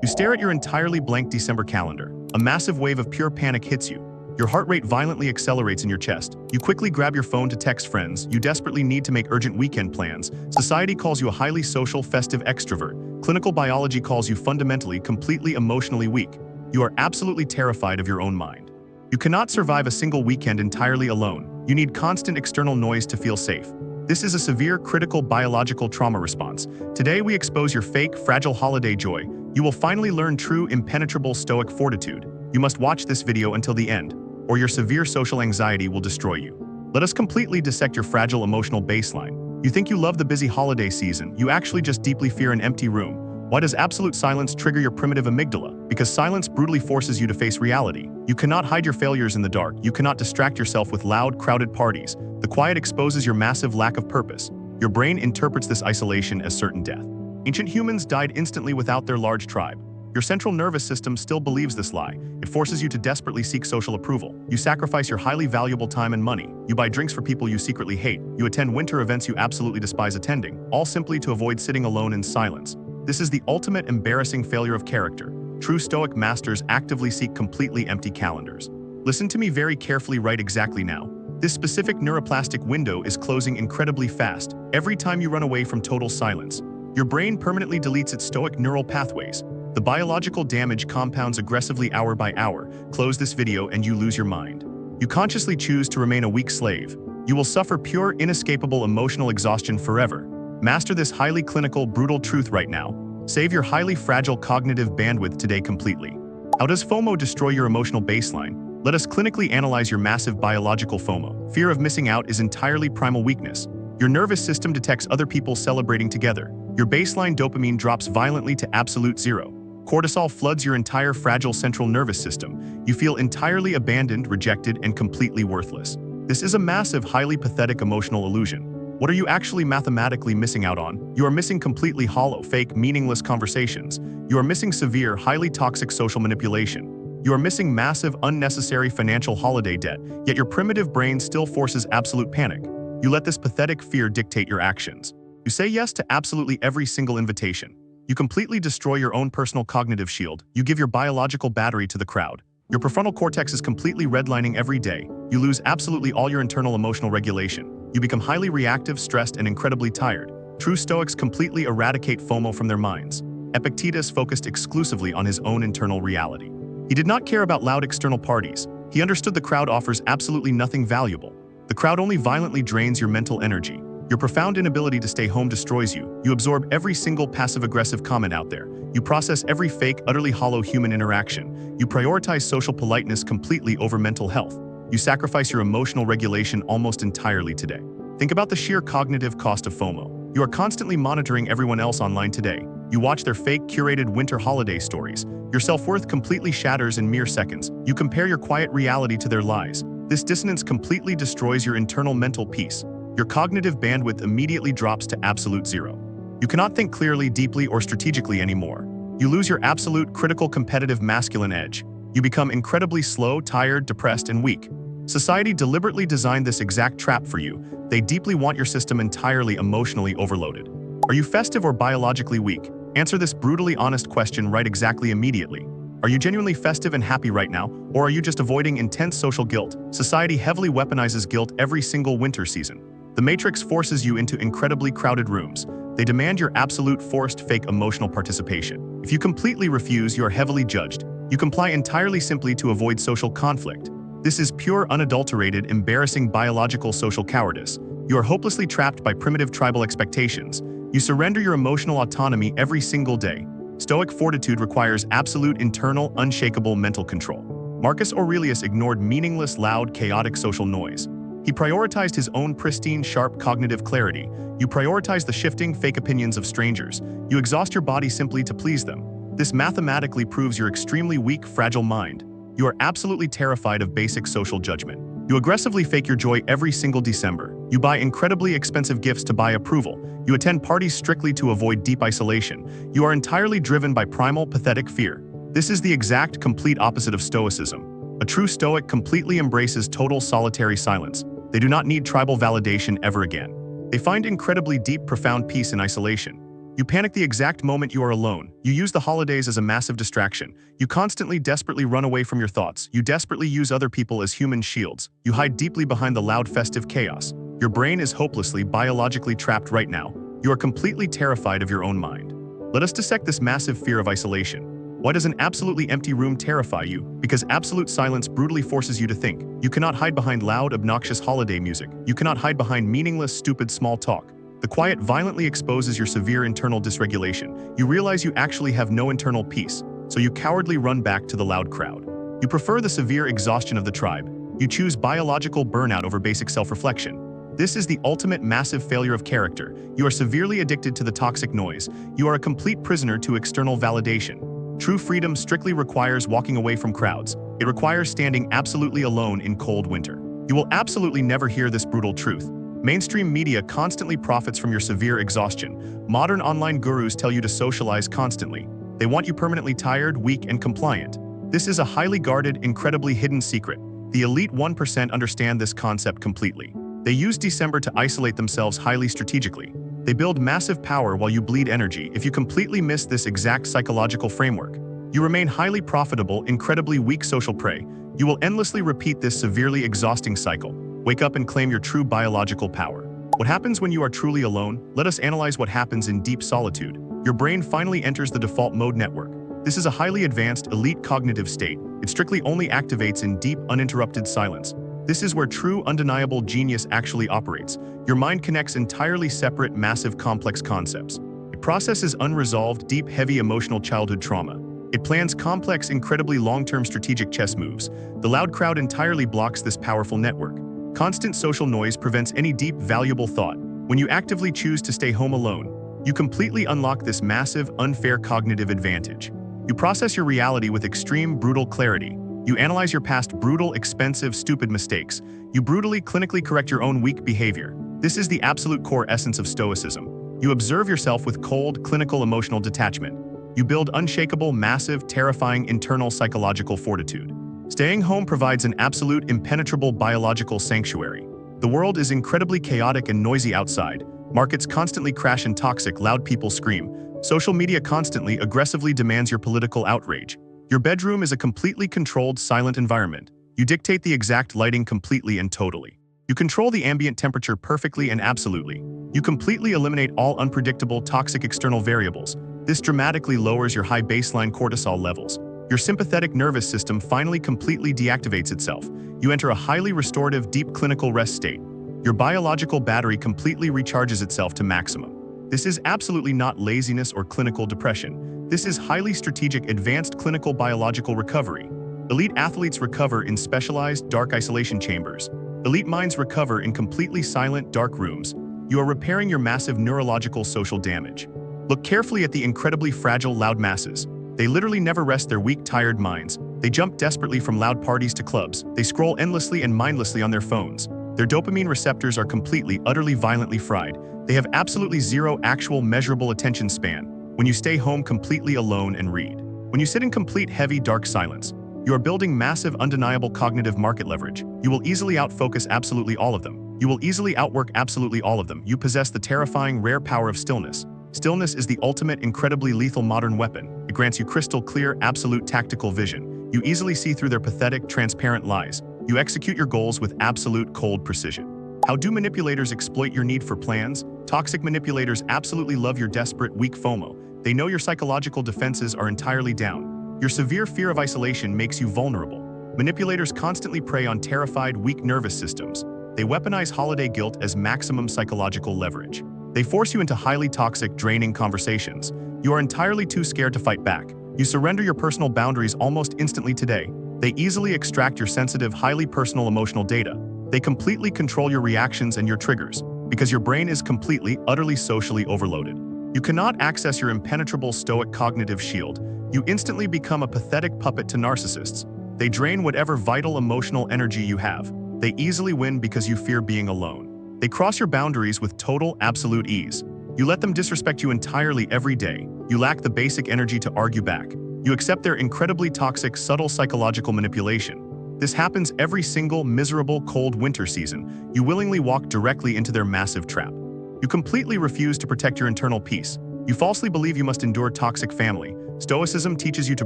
You stare at your entirely blank December calendar. A massive wave of pure panic hits you. Your heart rate violently accelerates in your chest. You quickly grab your phone to text friends. You desperately need to make urgent weekend plans. Society calls you a highly social, festive extrovert. Clinical biology calls you fundamentally, completely emotionally weak. You are absolutely terrified of your own mind. You cannot survive a single weekend entirely alone. You need constant external noise to feel safe. This is a severe, critical biological trauma response. Today we expose your fake, fragile holiday joy. You will finally learn true, impenetrable Stoic fortitude. You must watch this video until the end, or your severe social anxiety will destroy you. Let us completely dissect your fragile emotional baseline. You think you love the busy holiday season. You actually just deeply fear an empty room. Why does absolute silence trigger your primitive amygdala? Because silence brutally forces you to face reality. You cannot hide your failures in the dark. You cannot distract yourself with loud, crowded parties. The quiet exposes your massive lack of purpose. Your brain interprets this isolation as certain death. Ancient humans died instantly without their large tribe. Your central nervous system still believes this lie. It forces you to desperately seek social approval. You sacrifice your highly valuable time and money. You buy drinks for people you secretly hate. You attend winter events you absolutely despise attending, all simply to avoid sitting alone in silence. This is the ultimate embarrassing failure of character. True Stoic masters actively seek completely empty calendars. Listen to me very carefully right exactly now. This specific neuroplastic window is closing incredibly fast. Every time you run away from total silence, your brain permanently deletes its Stoic neural pathways. The biological damage compounds aggressively hour by hour. Close this video and you lose your mind. You consciously choose to remain a weak slave. You will suffer pure, inescapable emotional exhaustion forever. Master this highly clinical, brutal truth right now. Save your highly fragile cognitive bandwidth today completely. How does FOMO destroy your emotional baseline? Let us clinically analyze your massive biological FOMO. Fear of missing out is entirely primal weakness. Your nervous system detects other people celebrating together. Your baseline dopamine drops violently to absolute zero. Cortisol floods your entire fragile central nervous system. You feel entirely abandoned, rejected, and completely worthless. This is a massive, highly pathetic emotional illusion. What are you actually mathematically missing out on? You are missing completely hollow, fake, meaningless conversations. You are missing severe, highly toxic social manipulation. You are missing massive, unnecessary financial holiday debt, yet your primitive brain still forces absolute panic. You let this pathetic fear dictate your actions. You say yes to absolutely every single invitation. You completely destroy your own personal cognitive shield. You give your biological battery to the crowd. Your prefrontal cortex is completely redlining every day. You lose absolutely all your internal emotional regulation. You become highly reactive, stressed, and incredibly tired. True Stoics completely eradicate FOMO from their minds. Epictetus focused exclusively on his own internal reality. He did not care about loud external parties. He understood the crowd offers absolutely nothing valuable. The crowd only violently drains your mental energy. Your profound inability to stay home destroys you. You absorb every single passive-aggressive comment out there. You process every fake, utterly hollow human interaction. You prioritize social politeness completely over mental health. You sacrifice your emotional regulation almost entirely today. Think about the sheer cognitive cost of FOMO. You are constantly monitoring everyone else online today. You watch their fake, curated winter holiday stories. Your self-worth completely shatters in mere seconds. You compare your quiet reality to their lies. This dissonance completely destroys your internal mental peace. Your cognitive bandwidth immediately drops to absolute zero. You cannot think clearly, deeply, or strategically anymore. You lose your absolute, critical, competitive masculine edge. You become incredibly slow, tired, depressed, and weak. Society deliberately designed this exact trap for you. They deeply want your system entirely emotionally overloaded. Are you festive or biologically weak? Answer this brutally honest question right exactly immediately. Are you genuinely festive and happy right now, or are you just avoiding intense social guilt? Society heavily weaponizes guilt every single winter season. The Matrix forces you into incredibly crowded rooms. They demand your absolute forced fake emotional participation. If you completely refuse, you are heavily judged. You comply entirely simply to avoid social conflict. This is pure, unadulterated, embarrassing biological social cowardice. You are hopelessly trapped by primitive tribal expectations. You surrender your emotional autonomy every single day. Stoic fortitude requires absolute internal, unshakable mental control. Marcus Aurelius ignored meaningless, loud, chaotic social noise. He prioritized his own pristine, sharp cognitive clarity. You prioritize the shifting, fake opinions of strangers. You exhaust your body simply to please them. This mathematically proves your extremely weak, fragile mind. You are absolutely terrified of basic social judgment. You aggressively fake your joy every single December. You buy incredibly expensive gifts to buy approval. You attend parties strictly to avoid deep isolation. You are entirely driven by primal, pathetic fear. This is the exact, complete opposite of Stoicism. A true Stoic completely embraces total solitary silence. They do not need tribal validation ever again. They find incredibly deep, profound peace in isolation. You panic the exact moment you are alone. You use the holidays as a massive distraction. You constantly, desperately run away from your thoughts. You desperately use other people as human shields. You hide deeply behind the loud festive chaos. Your brain is hopelessly, biologically trapped right now. You are completely terrified of your own mind. Let us dissect this massive fear of isolation. Why does an absolutely empty room terrify you? Because absolute silence brutally forces you to think. You cannot hide behind loud, obnoxious holiday music. You cannot hide behind meaningless, stupid small talk. The quiet violently exposes your severe internal dysregulation. You realize you actually have no internal peace, so you cowardly run back to the loud crowd. You prefer the severe exhaustion of the tribe. You choose biological burnout over basic self-reflection. This is the ultimate massive failure of character. You are severely addicted to the toxic noise. You are a complete prisoner to external validation. True freedom strictly requires walking away from crowds. It requires standing absolutely alone in cold winter. You will absolutely never hear this brutal truth. Mainstream media constantly profits from your severe exhaustion. Modern online gurus tell you to socialize constantly. They want you permanently tired, weak, and compliant. This is a highly guarded, incredibly hidden secret. The elite 1% understand this concept completely. They use December to isolate themselves highly strategically. They build massive power while you bleed energy. If you completely miss this exact psychological framework, you remain highly profitable, incredibly weak social prey. You will endlessly repeat this severely exhausting cycle. Wake up and claim your true biological power. What happens when you are truly alone? Let us analyze what happens in deep solitude. Your brain finally enters the default mode network. This is a highly advanced, elite cognitive state. It strictly only activates in deep, uninterrupted silence. This is where true, undeniable genius actually operates. Your mind connects entirely separate, massive, complex concepts. It processes unresolved, deep, heavy emotional childhood trauma. It plans complex, incredibly long-term strategic chess moves. The loud crowd entirely blocks this powerful network. Constant social noise prevents any deep, valuable thought. When you actively choose to stay home alone, you completely unlock this massive, unfair cognitive advantage. You process your reality with extreme, brutal clarity. You analyze your past brutal, expensive, stupid mistakes. You brutally, clinically correct your own weak behavior. This is the absolute core essence of Stoicism. You observe yourself with cold, clinical emotional detachment. You build unshakable, massive, terrifying internal psychological fortitude. Staying home provides an absolute, impenetrable biological sanctuary. The world is incredibly chaotic and noisy outside. Markets constantly crash and toxic, loud people scream. Social media constantly, aggressively demands your political outrage. Your bedroom is a completely controlled, silent environment. You dictate the exact lighting completely and totally. You control the ambient temperature perfectly and absolutely. You completely eliminate all unpredictable, toxic external variables. This dramatically lowers your high baseline cortisol levels. Your sympathetic nervous system finally completely deactivates itself. You enter a highly restorative, deep clinical rest state. Your biological battery completely recharges itself to maximum. This is absolutely not laziness or clinical depression. This is highly strategic, advanced clinical biological recovery. Elite athletes recover in specialized, dark isolation chambers. Elite minds recover in completely silent, dark rooms. You are repairing your massive neurological social damage. Look carefully at the incredibly fragile, loud masses. They literally never rest their weak, tired minds. They jump desperately from loud parties to clubs. They scroll endlessly and mindlessly on their phones. Their dopamine receptors are completely, utterly, violently fried. They have absolutely zero actual measurable attention span. When you stay home completely alone and read. When you sit in complete, heavy, dark silence, you are building massive, undeniable cognitive market leverage. You will easily outfocus absolutely all of them. You will easily outwork absolutely all of them. You possess the terrifying, rare power of stillness. Stillness is the ultimate, incredibly lethal modern weapon. It grants you crystal clear, absolute tactical vision. You easily see through their pathetic, transparent lies. You execute your goals with absolute, cold precision. How do manipulators exploit your need for plans? Toxic manipulators absolutely love your desperate, weak FOMO. They know your psychological defenses are entirely down. Your severe fear of isolation makes you vulnerable. Manipulators constantly prey on terrified, weak nervous systems. They weaponize holiday guilt as maximum psychological leverage. They force you into highly toxic, draining conversations. You are entirely too scared to fight back. You surrender your personal boundaries almost instantly today. They easily extract your sensitive, highly personal emotional data. They completely control your reactions and your triggers, because your brain is completely, utterly socially overloaded. You cannot access your impenetrable stoic cognitive shield. You instantly become a pathetic puppet to narcissists. They drain whatever vital emotional energy you have. They easily win because you fear being alone. They cross your boundaries with total, absolute ease. You let them disrespect you entirely every day. You lack the basic energy to argue back. You accept their incredibly toxic, subtle psychological manipulation. This happens every single miserable, cold winter season. You willingly walk directly into their massive trap. You completely refuse to protect your internal peace. You falsely believe you must endure toxic family. Stoicism teaches you to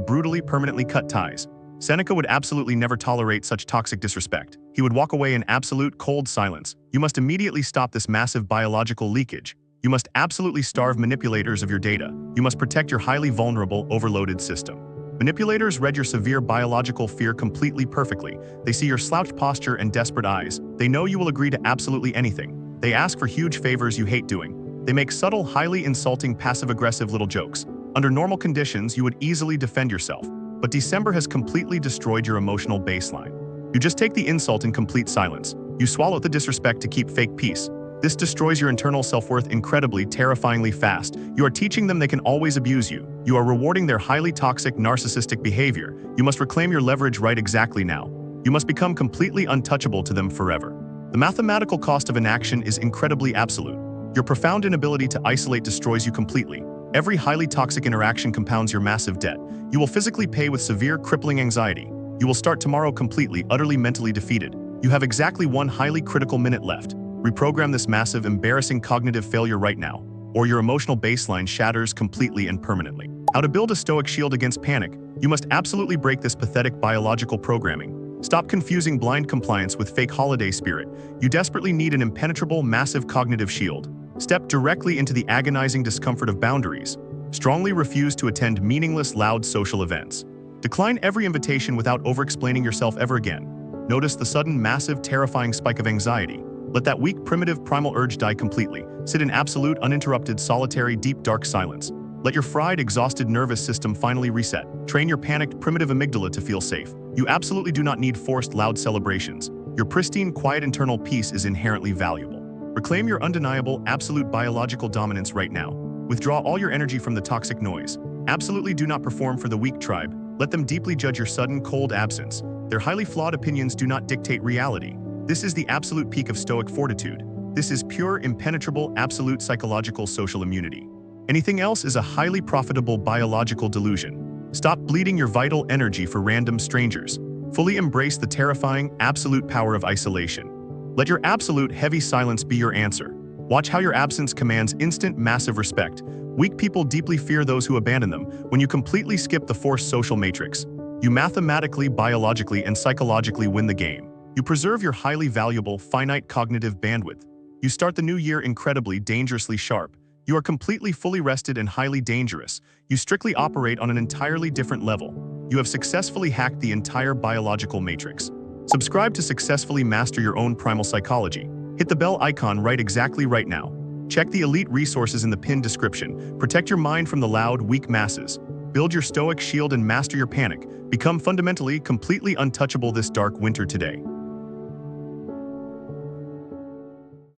brutally, permanently cut ties. Seneca would absolutely never tolerate such toxic disrespect. He would walk away in absolute, cold silence. You must immediately stop this massive biological leakage. You must absolutely starve manipulators of your data. You must protect your highly vulnerable, overloaded system. Manipulators read your severe biological fear completely perfectly. They see your slouched posture and desperate eyes. They know you will agree to absolutely anything. They ask for huge favors you hate doing. They make subtle, highly insulting, passive-aggressive little jokes. Under normal conditions, you would easily defend yourself. But December has completely destroyed your emotional baseline. You just take the insult in complete silence. You swallow the disrespect to keep fake peace. This destroys your internal self-worth incredibly, terrifyingly fast. You are teaching them they can always abuse you. You are rewarding their highly toxic, narcissistic behavior. You must reclaim your leverage right exactly now. You must become completely untouchable to them forever. The mathematical cost of inaction is incredibly absolute. Your profound inability to isolate destroys you completely. Every highly toxic interaction compounds your massive debt. You will physically pay with severe, crippling anxiety. You will start tomorrow completely, utterly mentally defeated. You have exactly one highly critical minute left. Reprogram this massive, embarrassing cognitive failure right now, or your emotional baseline shatters completely and permanently. How to build a stoic shield against panic? You must absolutely break this pathetic biological programming. Stop confusing blind compliance with fake holiday spirit. You desperately need an impenetrable, massive cognitive shield. Step directly into the agonizing discomfort of boundaries. Strongly refuse to attend meaningless, loud social events. Decline every invitation without over-explaining yourself ever again. Notice the sudden, massive, terrifying spike of anxiety. Let that weak, primitive, primal urge die completely. Sit in absolute, uninterrupted, solitary, deep, dark silence. Let your fried, exhausted nervous system finally reset. Train your panicked, primitive amygdala to feel safe. You absolutely do not need forced, loud celebrations. Your pristine, quiet internal peace is inherently valuable. Reclaim your undeniable, absolute biological dominance right now. Withdraw all your energy from the toxic noise. Absolutely do not perform for the weak tribe. Let them deeply judge your sudden, cold absence. Their highly flawed opinions do not dictate reality. This is the absolute peak of stoic fortitude. This is pure, impenetrable, absolute psychological social immunity. Anything else is a highly profitable biological delusion. Stop bleeding your vital energy for random strangers. Fully embrace the terrifying, absolute power of isolation. Let your absolute, heavy silence be your answer. Watch how your absence commands instant, massive respect. Weak people deeply fear those who abandon them. When you completely skip the forced social matrix, you mathematically, biologically, and psychologically win the game. You preserve your highly valuable, finite cognitive bandwidth. You start the new year incredibly, dangerously sharp. You are completely fully rested and highly dangerous. You strictly operate on an entirely different level. You have successfully hacked the entire biological matrix. Subscribe to successfully master your own primal psychology. Hit the bell icon exactly right now. Check the elite resources in the pinned description. Protect your mind from the loud, weak masses. Build your stoic shield and master your panic. Become fundamentally, completely untouchable this dark winter today.